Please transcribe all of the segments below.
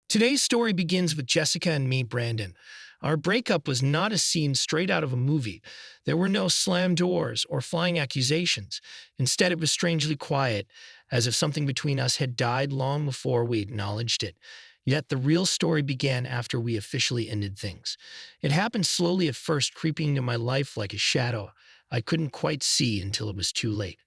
Today's story begins with Jessica and me, Brandon. Our breakup was not a scene straight out of a movie. There were no slam doors or flying accusations. Instead, it was strangely quiet, as if something between us had died long before we acknowledged it. Yet the real story began after we officially ended things. It happened slowly at first, creeping into my life like a shadow I couldn't quite see until it was too late.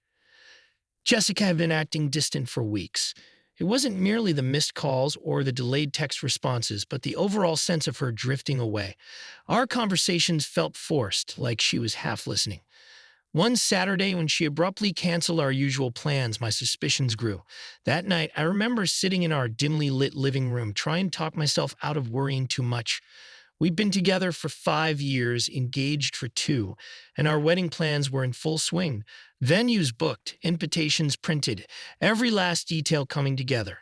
Jessica had been acting distant for weeks. It wasn't merely the missed calls or the delayed text responses, but the overall sense of her drifting away. Our conversations felt forced, like she was half listening. One Saturday, when she abruptly canceled our usual plans, my suspicions grew. That night, I remember sitting in our dimly lit living room, trying to talk myself out of worrying too much. We'd been together for 5 years, engaged for two, and our wedding plans were in full swing. Venues booked, invitations printed, every last detail coming together.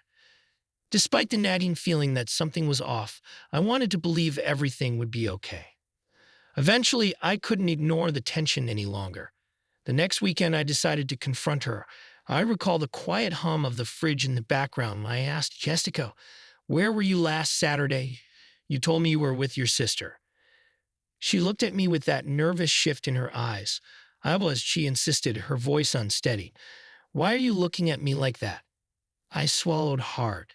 Despite the nagging feeling that something was off, I wanted to believe everything would be okay. Eventually, I couldn't ignore the tension any longer. The next weekend, I decided to confront her. I recall the quiet hum of the fridge in the background. I asked Jessica, "Where were you last Saturday? You told me you were with your sister." She looked at me with that nervous shift in her eyes. I was, she insisted, her voice unsteady. "Why are you looking at me like that?" I swallowed hard.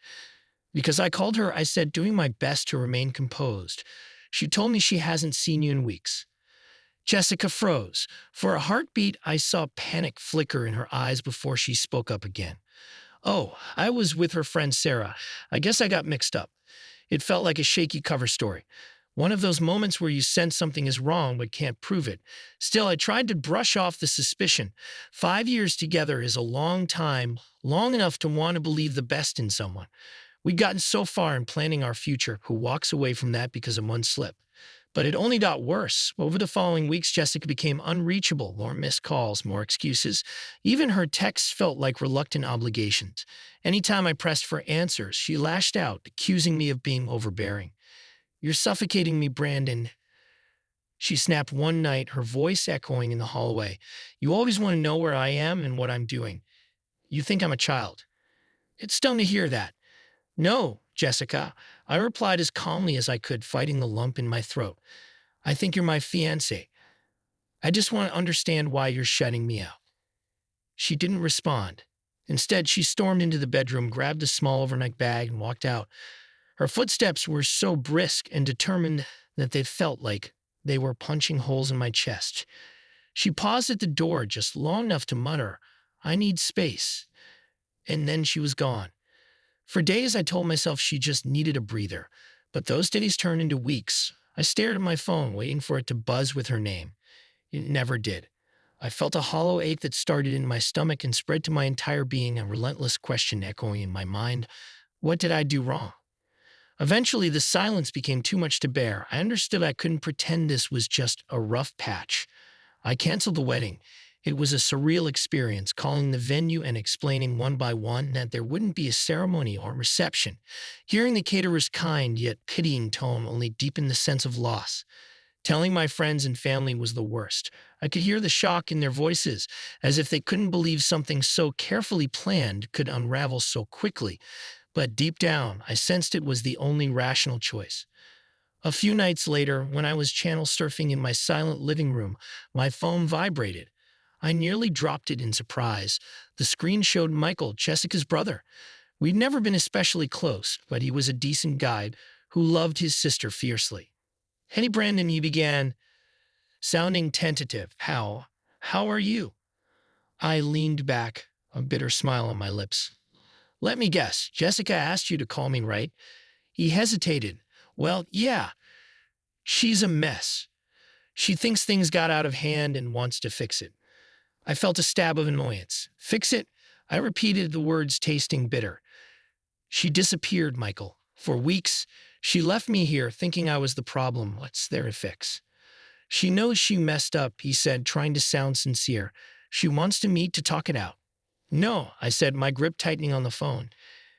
Because I called her, I said, doing my best to remain composed. She told me she hasn't seen you in weeks. Jessica froze. For a heartbeat, I saw panic flicker in her eyes before she spoke up again. "Oh, I was with her friend Sarah. I guess I got mixed up." It felt like a shaky cover story. One of those moments where you sense something is wrong but can't prove it. Still, I tried to brush off the suspicion. 5 years together is a long time, long enough to want to believe the best in someone. We'd gotten so far in planning our future. Who walks away from that because of one slip? But it only got worse. Over the following weeks, Jessica became unreachable. More missed calls, more excuses. Even her texts felt like reluctant obligations. Anytime I pressed for answers, she lashed out, accusing me of being overbearing. "You're suffocating me, Brandon," she snapped one night, her voice echoing in the hallway. "You always want to know where I am and what I'm doing. You think I'm a child." It's stung to hear that. "No, Jessica," I replied as calmly as I could, fighting the lump in my throat. "I think you're my fiancé. I just want to understand why you're shutting me out." She didn't respond. Instead, she stormed into the bedroom, grabbed a small overnight bag, and walked out. Her footsteps were so brisk and determined that they felt like they were punching holes in my chest. She paused at the door just long enough to mutter, "I need space." And then she was gone. For days, I told myself she just needed a breather, but those days turned into weeks. I stared at my phone, waiting for it to buzz with her name. It never did. I felt a hollow ache that started in my stomach and spread to my entire being, a relentless question echoing in my mind. What did I do wrong? Eventually, the silence became too much to bear. I understood I couldn't pretend this was just a rough patch. I canceled the wedding. It was a surreal experience, calling the venue and explaining one by one that there wouldn't be a ceremony or reception. Hearing the caterer's kind yet pitying tone only deepened the sense of loss. Telling my friends and family was the worst. I could hear the shock in their voices, as if they couldn't believe something so carefully planned could unravel so quickly. But deep down, I sensed it was the only rational choice. A few nights later, when I was channel surfing in my silent living room, my phone vibrated. I nearly dropped it in surprise. The screen showed Michael, Jessica's brother. We'd never been especially close, but he was a decent guy who loved his sister fiercely. "Hey, Brandon," he began, sounding tentative. How are you?" I leaned back, a bitter smile on my lips. "Let me guess. Jessica asked you to call me, right?" He hesitated. "Well, yeah. She's a mess. She thinks things got out of hand and wants to fix it." I felt a stab of annoyance. "Fix it?" I repeated the words, tasting bitter. "She disappeared, Michael. For weeks, she left me here thinking I was the problem. What's there to fix?" "She knows she messed up," he said, trying to sound sincere. "She wants to meet to talk it out." "No," I said, my grip tightening on the phone.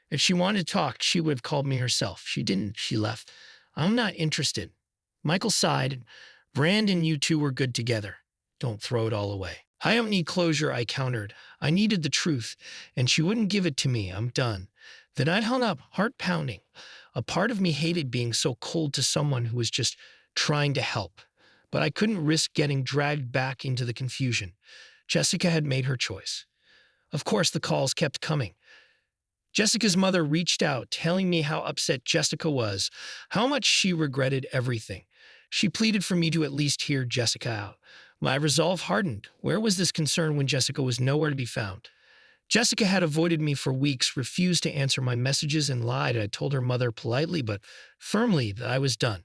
"If she wanted to talk, she would have called me herself. She didn't. She left. I'm not interested." Michael sighed. "Brandon, you two were good together. Don't throw it all away." "I don't need closure," I countered. "I needed the truth, and she wouldn't give it to me. I'm done." Then I hung up, heart pounding. A part of me hated being so cold to someone who was just trying to help, but I couldn't risk getting dragged back into the confusion. Jessica had made her choice. Of course, the calls kept coming. Jessica's mother reached out, telling me how upset Jessica was, how much she regretted everything. She pleaded for me to at least hear Jessica out. My resolve hardened. Where was this concern when Jessica was nowhere to be found? Jessica had avoided me for weeks, refused to answer my messages, and lied. I told her mother politely but firmly that I was done.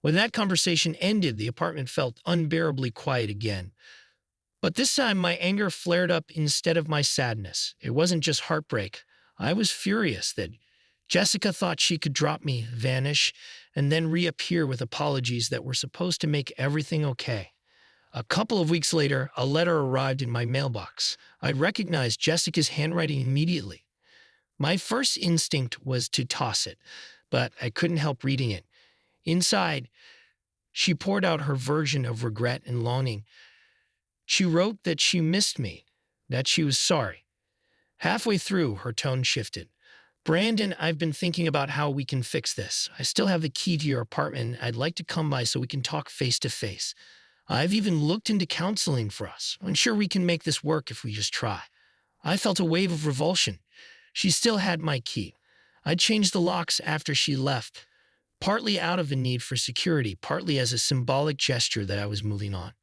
When that conversation ended, the apartment felt unbearably quiet again. But this time, my anger flared up instead of my sadness. It wasn't just heartbreak. I was furious that Jessica thought she could drop me, vanish, and then reappear with apologies that were supposed to make everything okay. A couple of weeks later, a letter arrived in my mailbox. I recognized Jessica's handwriting immediately. My first instinct was to toss it, but I couldn't help reading it. Inside, she poured out her version of regret and longing. She wrote that she missed me, that she was sorry. Halfway through, her tone shifted. Brandon, I've been thinking about how we can fix this. I still have the key to your apartment. I'd like to come by so we can talk face to face. I've even looked into counseling for us. I'm sure we can make this work if we just try. I felt a wave of revulsion. She still had my key. I'd changed the locks after she left, partly out of a need for security, partly as a symbolic gesture that I was moving on.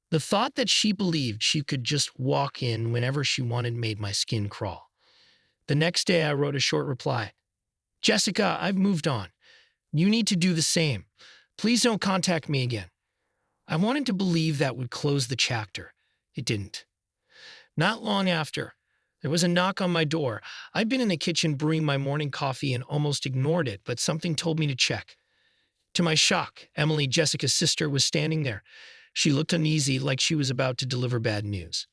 The thought that she believed she could just walk in whenever she wanted made my skin crawl. The next day, I wrote a short reply. Jessica, I've moved on. You need to do the same. Please don't contact me again. I wanted to believe that would close the chapter. It didn't. Not long after, there was a knock on my door. I'd been in the kitchen brewing my morning coffee and almost ignored it, but something told me to check. To my shock, Emily, Jessica's sister, was standing there. She looked uneasy, like she was about to deliver bad news.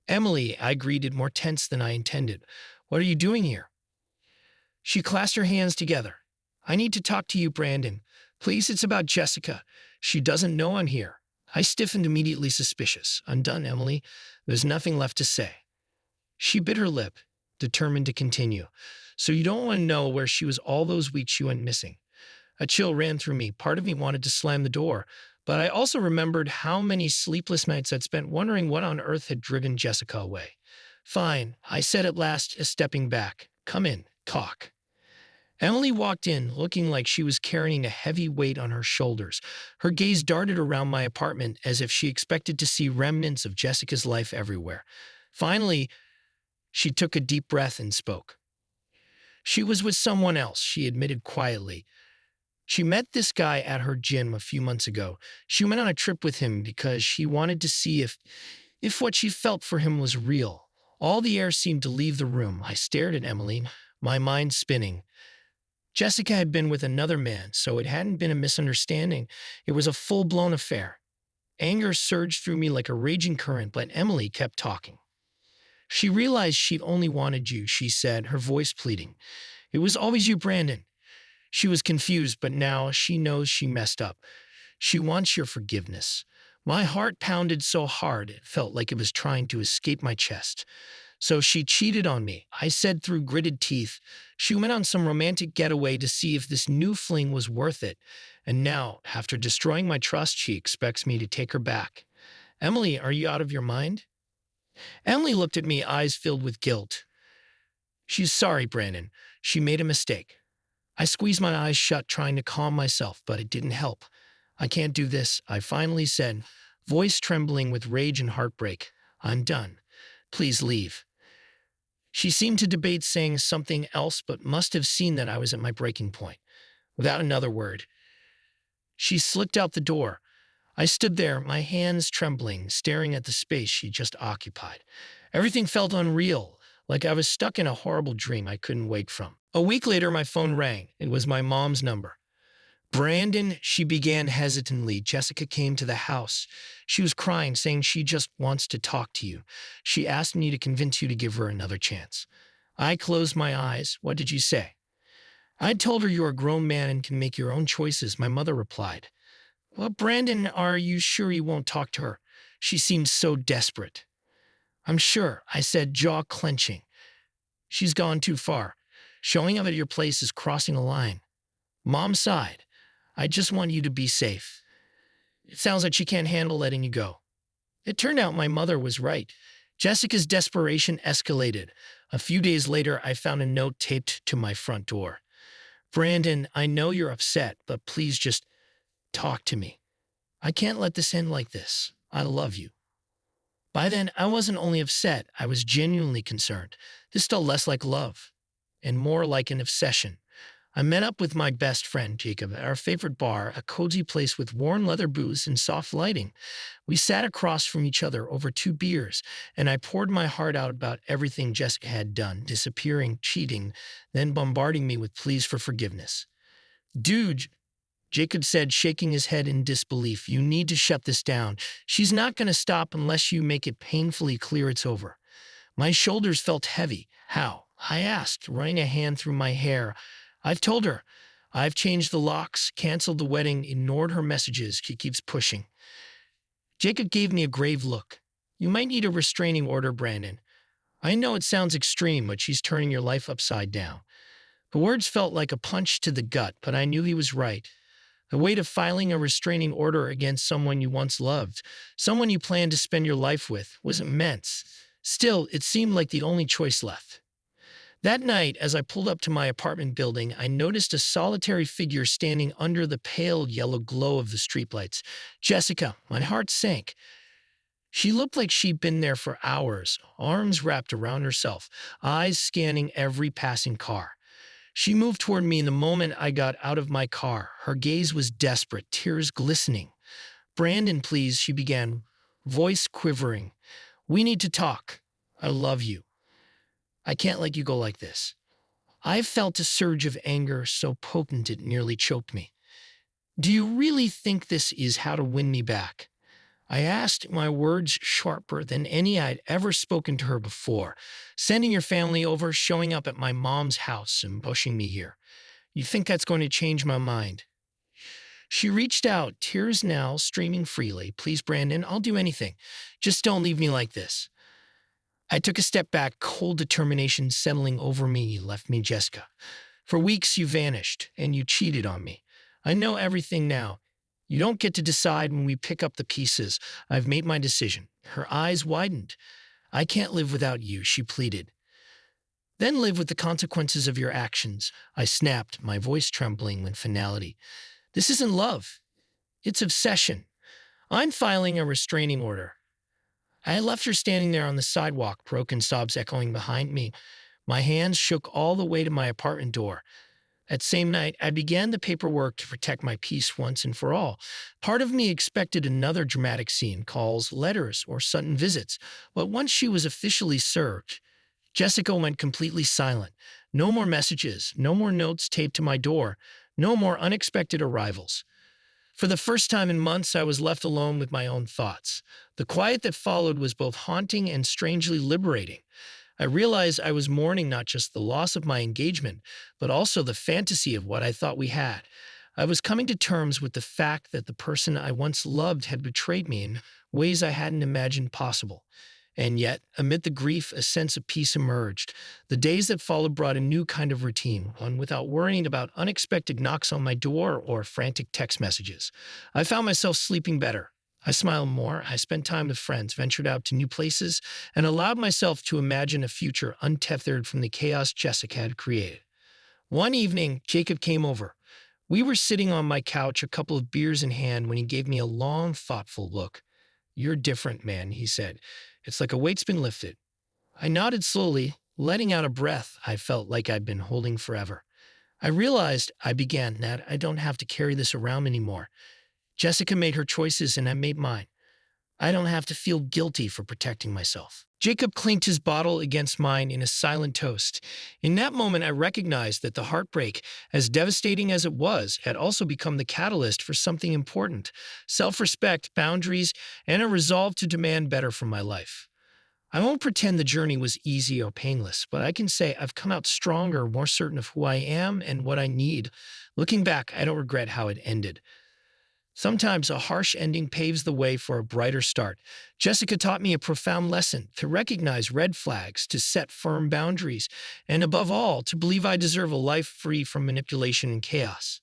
Emily, I greeted, more tense than I intended. What are you doing here? She clasped her hands together. I need to talk to you, Brandon. Please, it's about Jessica. She doesn't know I'm here. I stiffened, immediately suspicious. I'm done, Emily. There's nothing left to say. She bit her lip, determined to continue. So you don't want to know where she was all those weeks she went missing. A chill ran through me. Part of me wanted to slam the door, but I also remembered how many sleepless nights I'd spent wondering what on earth had driven Jessica away. Fine, I said at last, stepping back. Come in, talk. Emily walked in, looking like she was carrying a heavy weight on her shoulders. Her gaze darted around my apartment as if she expected to see remnants of Jessica's life everywhere. Finally, she took a deep breath and spoke. She was with someone else, she admitted quietly. She met this guy at her gym a few months ago. She went on a trip with him because she wanted to see if what she felt for him was real. All the air seemed to leave the room. I stared at Emily, my mind spinning. Jessica had been with another man, so it hadn't been a misunderstanding. It was a full-blown affair. Anger surged through me like a raging current, but Emily kept talking. She realized she'd only wanted you, she said, her voice pleading. It was always you, Brandon. She was confused, but now she knows she messed up. She wants your forgiveness. My heart pounded so hard it felt like it was trying to escape my chest. So she cheated on me, I said through gritted teeth. She went on some romantic getaway to see if this new fling was worth it. And now, after destroying my trust, she expects me to take her back. Emily, are you out of your mind? Emily looked at me, eyes filled with guilt. She's sorry, Brandon. She made a mistake. I squeezed my eyes shut, trying to calm myself, but it didn't help. I can't do this, I finally said, voice trembling with rage and heartbreak. I'm done. Please leave. She seemed to debate saying something else, but must have seen that I was at my breaking point. Without another word, she slipped out the door. I stood there, my hands trembling, staring at the space she just occupied. Everything felt unreal, like I was stuck in a horrible dream I couldn't wake from. A week later, my phone rang. It was my mom's number. Brandon, she began hesitantly. Jessica came to the house. She was crying, saying she just wants to talk to you. She asked me to convince you to give her another chance. I closed my eyes. What did you say? I told her you're a grown man and can make your own choices, my mother replied. Well, Brandon, are you sure you won't talk to her? She seemed so desperate. I'm sure, I said, jaw clenching. She's gone too far. Showing up at your place is crossing a line. Mom sighed. I just want you to be safe. It sounds like she can't handle letting you go. It turned out my mother was right. Jessica's desperation escalated. A few days later, I found a note taped to my front door. Brandon, I know you're upset, but please just talk to me. I can't let this end like this. I love you. By then, I wasn't only upset, I was genuinely concerned. This felt less like love and more like an obsession. I met up with my best friend, Jacob, at our favorite bar, a cozy place with worn leather booths and soft lighting. We sat across from each other over 2 beers, and I poured my heart out about everything Jessica had done, disappearing, cheating, then bombarding me with pleas for forgiveness. Dude, Jacob said, shaking his head in disbelief, you need to shut this down. She's not going to stop unless you make it painfully clear it's over. My shoulders felt heavy. How? I asked, running a hand through my hair. I've told her. I've changed the locks, canceled the wedding, ignored her messages. She keeps pushing. Jacob gave me a grave look. You might need a restraining order, Brandon. I know it sounds extreme, but she's turning your life upside down. The words felt like a punch to the gut, but I knew he was right. The weight of filing a restraining order against someone you once loved, someone you planned to spend your life with, was immense. Still, it seemed like the only choice left. That night, as I pulled up to my apartment building, I noticed a solitary figure standing under the pale yellow glow of the streetlights. Jessica, my heart sank. She looked like she'd been there for hours, arms wrapped around herself, eyes scanning every passing car. She moved toward me in the moment I got out of my car. Her gaze was desperate, tears glistening. Brandon, please, she began, voice quivering. We need to talk. I love you. I can't let you go like this. I felt a surge of anger so potent it nearly choked me. Do you really think this is how to win me back? I asked, my words sharper than any I'd ever spoken to her before. Sending your family over, showing up at my mom's house and pushing me here. You think that's going to change my mind? She reached out, tears now streaming freely. Please, Brandon, I'll do anything. Just don't leave me like this. I took a step back, cold determination settling over me. You left me, Jessica. For weeks you vanished, and you cheated on me. I know everything now. You don't get to decide when we pick up the pieces. I've made my decision. Her eyes widened. I can't live without you, she pleaded. Then live with the consequences of your actions. I snapped, my voice trembling with finality. This isn't love. It's obsession. I'm filing a restraining order. I had left her standing there on the sidewalk, broken sobs echoing behind me. My hands shook all the way to my apartment door. That same night, I began the paperwork to protect my peace once and for all. Part of me expected another dramatic scene, calls, letters, or sudden visits. But once she was officially served, Jessica went completely silent. No more messages, no more notes taped to my door, no more unexpected arrivals. For the first time in months, I was left alone with my own thoughts. The quiet that followed was both haunting and strangely liberating. I realized I was mourning not just the loss of my engagement, but also the fantasy of what I thought we had. I was coming to terms with the fact that the person I once loved had betrayed me in ways I hadn't imagined possible. And yet, amid the grief, a sense of peace emerged. The days that followed brought a new kind of routine, one without worrying about unexpected knocks on my door or frantic text messages. I found myself sleeping better. I smiled more, I spent time with friends, ventured out to new places, and allowed myself to imagine a future untethered from the chaos Jessica had created. One evening, Jacob came over. We were sitting on my couch, a couple of beers in hand, when he gave me a long, thoughtful look. You're different, man, he said. It's like a weight's been lifted. I nodded slowly, letting out a breath I felt like I'd been holding forever. I realized, I began, that I don't have to carry this around anymore. Jessica made her choices and I made mine. I don't have to feel guilty for protecting myself. Jacob clinked his bottle against mine in a silent toast. In that moment, I recognized that the heartbreak, as devastating as it was, had also become the catalyst for something important: self-respect, boundaries, and a resolve to demand better from my life. I won't pretend the journey was easy or painless, but I can say I've come out stronger, more certain of who I am and what I need. Looking back, I don't regret how it ended. Sometimes a harsh ending paves the way for a brighter start. Jessica taught me a profound lesson: to recognize red flags, to set firm boundaries, and above all, to believe I deserve a life free from manipulation and chaos.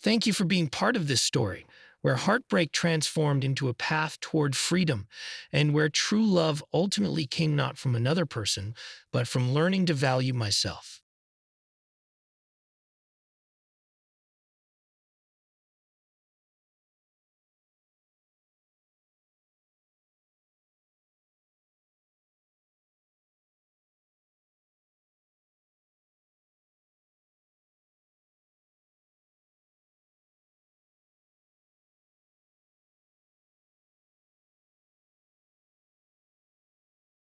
Thank you for being part of this story, where heartbreak transformed into a path toward freedom, and where true love ultimately came not from another person, but from learning to value myself.